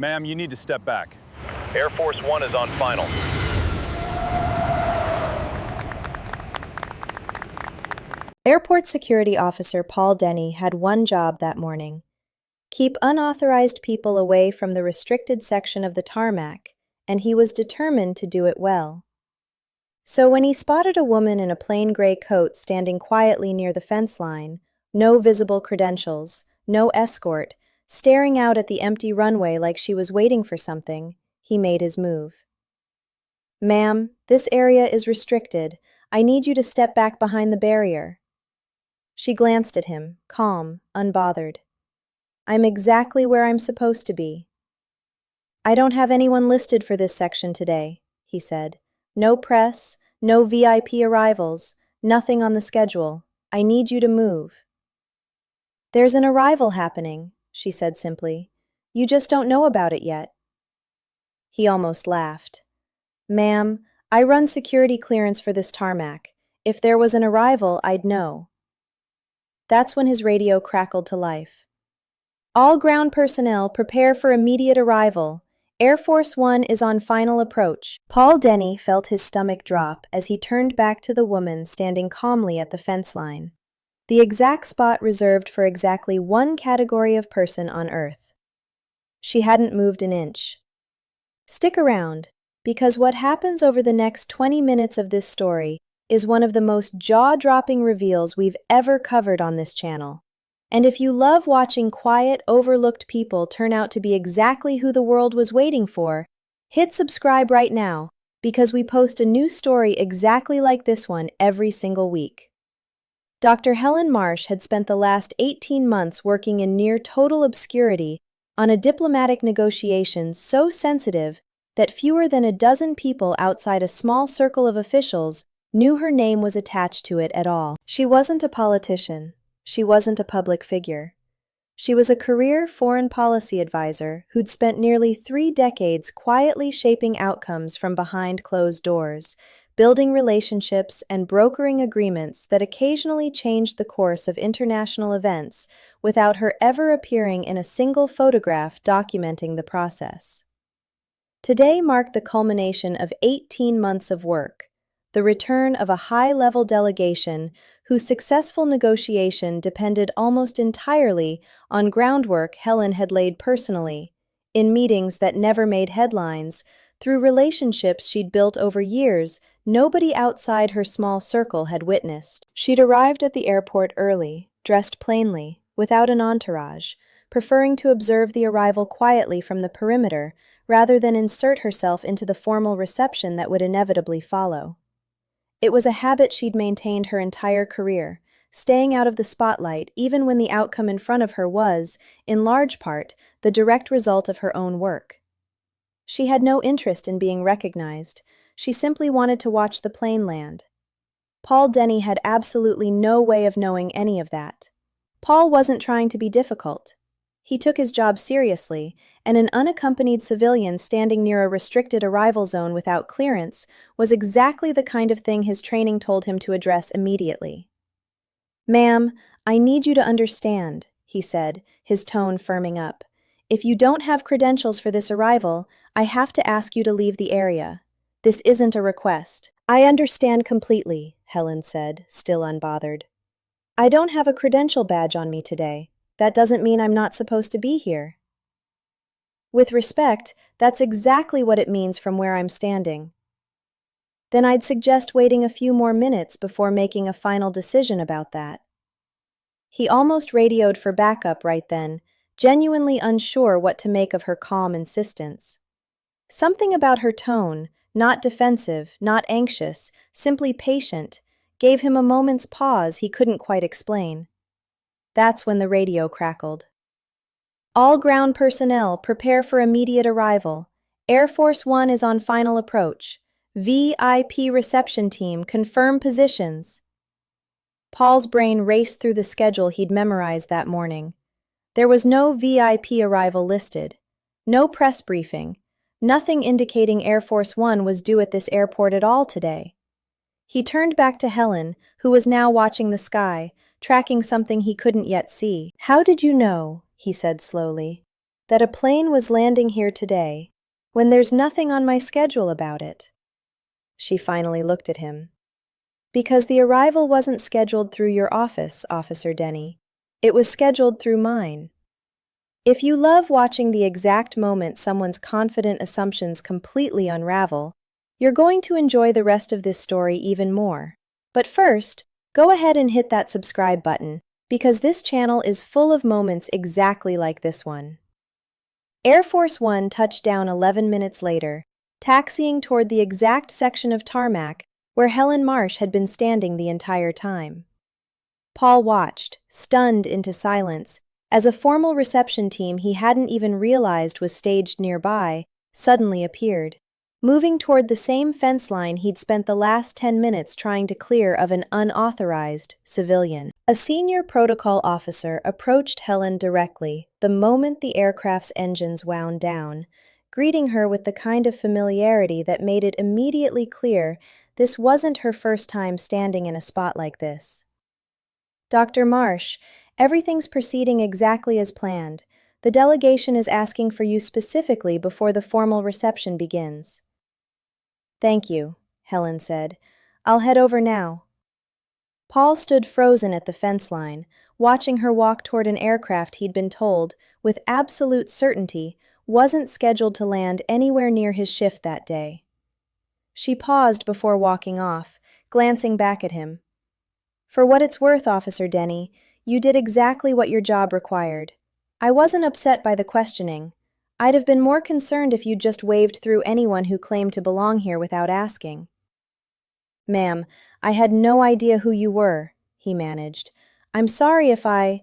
Ma'am, you need to step back. Air Force One is on final. Airport security officer Paul Denny had one job that morning: keep unauthorized people away from the restricted section of the tarmac, and he was determined to do it well. So when he spotted a woman in a plain gray coat standing quietly near the fence line, no visible credentials, no escort, staring out at the empty runway like she was waiting for something, he made his move. "Ma'am, this area is restricted. I need you to step back behind the barrier." She glanced at him, calm, unbothered. "I'm exactly where I'm supposed to be." "I don't have anyone listed for this section today," he said. "No press, no VIP arrivals, nothing on the schedule. I need you to move." "There's an arrival happening," she said simply. "You just don't know about it yet." He almost laughed. "Ma'am, I run security clearance for this tarmac. If there was an arrival, I'd know." That's when his radio crackled to life. "All ground personnel prepare for immediate arrival. Air Force One is on final approach." Paul Denny felt his stomach drop as he turned back to the woman standing calmly at the fence line, the exact spot reserved for exactly one category of person on Earth. She hadn't moved an inch. Stick around, because what happens over the next 20 minutes of this story is one of the most jaw-dropping reveals we've ever covered on this channel. And if you love watching quiet, overlooked people turn out to be exactly who the world was waiting for, hit subscribe right now, because we post a new story exactly like this one every single week. Dr. Helen Marsh had spent the last 18 months working in near total obscurity on a diplomatic negotiation so sensitive that fewer than a dozen people outside a small circle of officials knew her name was attached to it at all. She wasn't a politician. She wasn't a public figure. She was a career foreign policy advisor who'd spent nearly 3 decades quietly shaping outcomes from behind closed doors, building relationships and brokering agreements that occasionally changed the course of international events without her ever appearing in a single photograph documenting the process. Today marked the culmination of 18 months of work, the return of a high-level delegation whose successful negotiation depended almost entirely on groundwork Helen had laid personally, in meetings that never made headlines, through relationships she'd built over years nobody outside her small circle had witnessed. She'd arrived at the airport early, dressed plainly, without an entourage, preferring to observe the arrival quietly from the perimeter rather than insert herself into the formal reception that would inevitably follow. It was a habit she'd maintained her entire career, staying out of the spotlight even when the outcome in front of her was, in large part, the direct result of her own work. She had no interest in being recognized. She simply wanted to watch the plane land. Paul Denny had absolutely no way of knowing any of that. Paul wasn't trying to be difficult. He took his job seriously, and an unaccompanied civilian standing near a restricted arrival zone without clearance was exactly the kind of thing his training told him to address immediately. "Ma'am, I need you to understand," he said, his tone firming up. "If you don't have credentials for this arrival, I have to ask you to leave the area. This isn't a request." "I understand completely," Helen said, still unbothered. "I don't have a credential badge on me today. That doesn't mean I'm not supposed to be here." "With respect, that's exactly what it means from where I'm standing." "Then I'd suggest waiting a few more minutes before making a final decision about that." He almost radioed for backup right then, genuinely unsure what to make of her calm insistence. Something about her tone, not defensive, not anxious, simply patient, gave him a moment's pause he couldn't quite explain. That's when the radio crackled. "All ground personnel prepare for immediate arrival. Air Force One is on final approach. VIP reception team confirm positions." Paul's brain raced through the schedule he'd memorized that morning. There was no VIP arrival listed, no press briefing, nothing indicating Air Force One was due at this airport at all today. He turned back to Helen, who was now watching the sky, tracking something he couldn't yet see. "How did you know?" he said slowly. that a plane was landing here today when there's nothing on my schedule about it. She finally looked at him. Because the arrival wasn't scheduled through your office, Officer Denny. It was scheduled through mine. If you love watching the exact moment someone's confident assumptions completely unravel, you're going to enjoy the rest of this story even more. But first, go ahead and hit that subscribe button, because this channel is full of moments exactly like this one. Air Force One touched down 11 minutes later, taxiing toward the exact section of tarmac where Helen Marsh had been standing the entire time. Paul watched, stunned into silence, as a formal reception team he hadn't even realized was staged nearby suddenly appeared, moving toward the same fence line he'd spent the last 10 minutes trying to clear of an unauthorized civilian. A senior protocol officer approached Helen directly the moment the aircraft's engines wound down, greeting her with the kind of familiarity that made it immediately clear this wasn't her first time standing in a spot like this. Dr. Marsh, everything's proceeding exactly as planned. The delegation is asking for you specifically before the formal reception begins. Thank you, Helen said. I'll head over now. Paul stood frozen at the fence line, watching her walk toward an aircraft he'd been told, with absolute certainty, wasn't scheduled to land anywhere near his shift that day. She paused before walking off, glancing back at him. For what it's worth, Officer Denny, you did exactly what your job required. I wasn't upset by the questioning. I'd have been more concerned if you'd just waved through anyone who claimed to belong here without asking. Ma'am, I had no idea who you were, he managed. I'm sorry if I—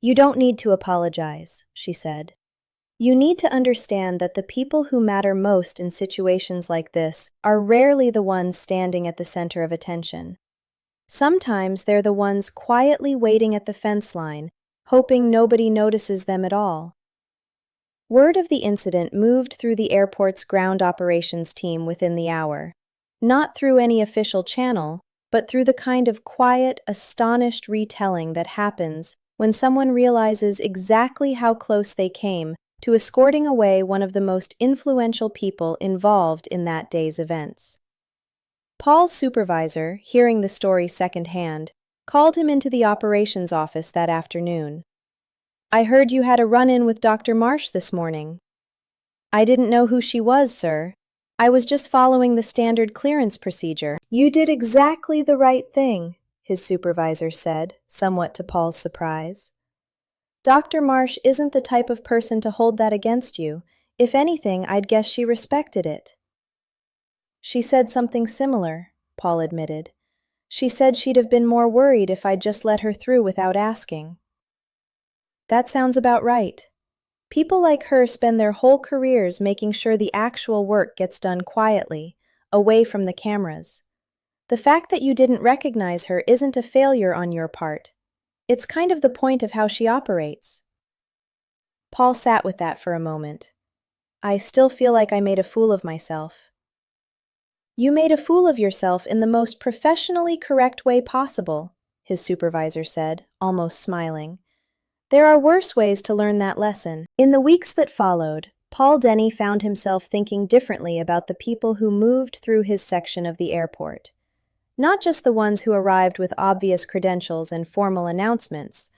You don't need to apologize, she said. You need to understand that the people who matter most in situations like this are rarely the ones standing at the center of attention. Sometimes they're the ones quietly waiting at the fence line, hoping nobody notices them at all. Word of the incident moved through the airport's ground operations team within the hour, not through any official channel, but through the kind of quiet, astonished retelling that happens when someone realizes exactly how close they came to escorting away one of the most influential people involved in that day's events. Paul's supervisor, hearing the story secondhand, called him into the operations office that afternoon. I heard you had a run-in with Dr. Marsh this morning. I didn't know who she was, sir. I was just following the standard clearance procedure. You did exactly the right thing, his supervisor said, somewhat to Paul's surprise. Dr. Marsh isn't the type of person to hold that against you. If anything, I'd guess she respected it. She said something similar, Paul admitted. She said she'd have been more worried if I'd just let her through without asking. That sounds about right. People like her spend their whole careers making sure the actual work gets done quietly, away from the cameras. The fact that you didn't recognize her isn't a failure on your part. It's kind of the point of how she operates. Paul sat with that for a moment. I still feel like I made a fool of myself. You made a fool of yourself in the most professionally correct way possible, his supervisor said, almost smiling. There are worse ways to learn that lesson. In the weeks that followed, Paul Denny found himself thinking differently about the people who moved through his section of the airport. Not just the ones who arrived with obvious credentials and formal announcements,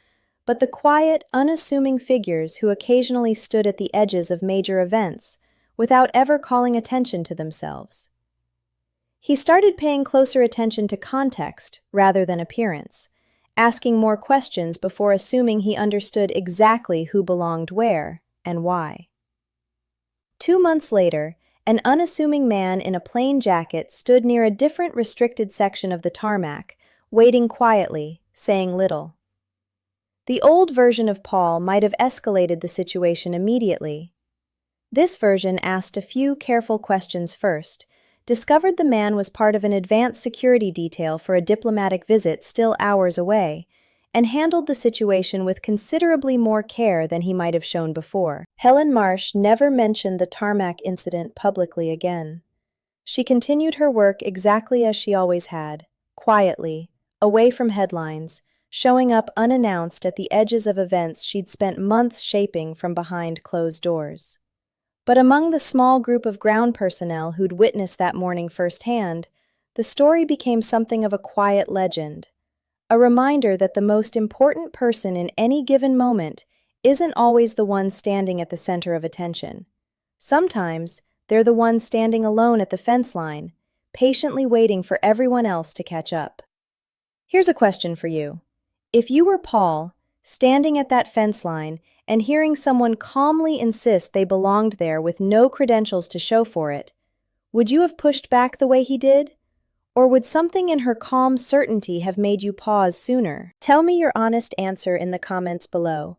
but the quiet, unassuming figures who occasionally stood at the edges of major events without ever calling attention to themselves. He started paying closer attention to context rather than appearance, asking more questions before assuming he understood exactly who belonged where and why. 2 months later, an unassuming man in a plain jacket stood near a different restricted section of the tarmac, waiting quietly, saying little. The old version of Paul might have escalated the situation immediately. This version asked a few careful questions first, discovered the man was part of an advanced security detail for a diplomatic visit still hours away, and handled the situation with considerably more care than he might have shown before. Helen Marsh never mentioned the tarmac incident publicly again. She continued her work exactly as she always had, quietly, away from headlines, showing up unannounced at the edges of events she'd spent months shaping from behind closed doors. But among the small group of ground personnel who'd witnessed that morning firsthand, the story became something of a quiet legend, a reminder that the most important person in any given moment isn't always the one standing at the center of attention. Sometimes, they're the one standing alone at the fence line, patiently waiting for everyone else to catch up. Here's a question for you. If you were Paul, standing at that fence line and hearing someone calmly insist they belonged there with no credentials to show for it, would you have pushed back the way he did? Or would something in her calm certainty have made you pause sooner? Tell me your honest answer in the comments below.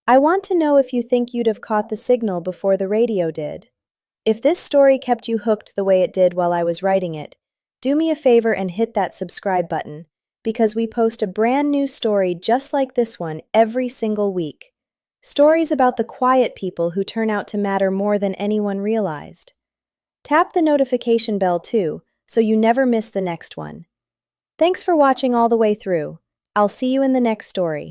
I want to know if you think you'd have caught the signal before the radio did. If this story kept you hooked the way it did while I was writing it, do me a favor and hit that subscribe button, because we post a brand new story just like this one every single week. Stories about the quiet people who turn out to matter more than anyone realized. Tap the notification bell too, so you never miss the next one. Thanks for watching all the way through. I'll see you in the next story.